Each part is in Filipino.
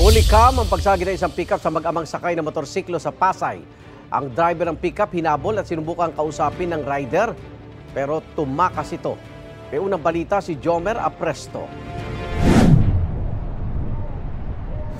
Hulikam ang pagsagi ng isang pickup sa mag-amang sakay na motorsiklo sa Pasay. Ang driver ng pickup hinabol at sinubukang kausapin ng rider pero tumakas ito. May unang balita si Jomer Apresto.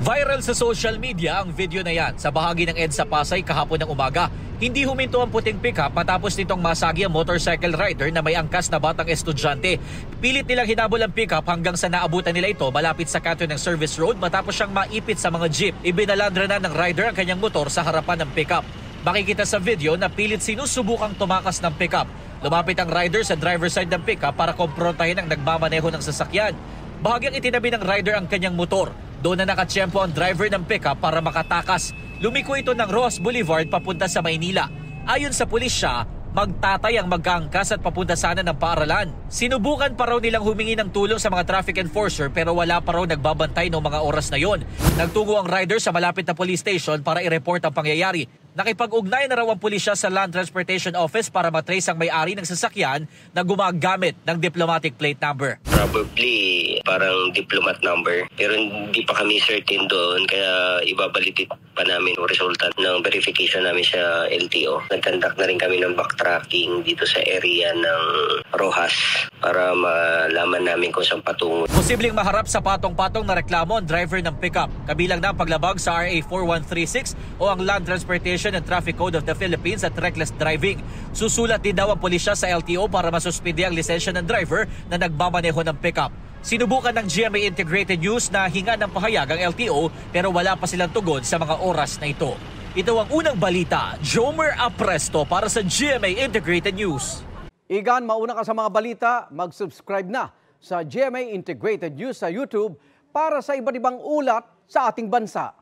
Viral sa social media ang video na yan sa bahagi ng EDSA Pasay kahapon ng umaga. Hindi huminto ang puting pickup matapos nitong masagi ang motorcycle rider na may angkas na batang estudyante. Pilit nilang hinabol ang pickup hanggang sa naabutan nila ito malapit sa kanto ng service road matapos siyang maipit sa mga jeep. Ibinalandra na ng rider ang kanyang motor sa harapan ng pickup. Makikita sa video na pilit sinusubukang tumakas ng pickup. Lumapit ang rider sa driver's side ng pickup para komprontahin ang nagmamaneho ng sasakyan. Bahagyang itinabi ng rider ang kanyang motor. Doon na nakatsyempo ang driver ng pickup para makatakas. Lumiko ito ng Rojas Boulevard papunta sa Maynila. Ayon sa pulisya, magtatay ang magkaangkas at papunta sana ng paaralan. Sinubukan pa raw nilang humingi ng tulong sa mga traffic enforcer pero wala pa raw nagbabantay noong mga oras na yon. Nagtungo ang rider sa malapit na police station para i-report ang pangyayari. Nakipag-ugnay na raw ang pulisya sa Land Transportation Office para matrace ang may-ari ng sasakyan na gumagamit ng diplomatic plate number. Probably parang diplomat number pero hindi pa kami certain doon kaya ibabalitit pa namin ang resulta ng verification namin sa LTO. Nag-conduct na rin kami ng backtracking dito sa area ng Rojas para malaman namin kung saan patungo. Posibleng maharap sa patong-patong na reklamo ang driver ng pickup. Kabilang na ang paglabag sa RA 4136 o ang Land Transportation and Traffic Code of the Philippines at reckless driving. Susulat din daw ang pulisya sa LTO para masuspindi ang lisensya ng driver na nagmamaneho ng pickup. Sinubukan ng GMA Integrated News na hinga ng pahayag ang LTO pero wala pa silang tugon sa mga oras na ito. Ito ang unang balita. Jomer Apresto para sa GMA Integrated News. Igan, mauna ka sa mga balita, mag-subscribe na sa GMA Integrated News sa YouTube para sa iba't ibang ulat sa ating bansa.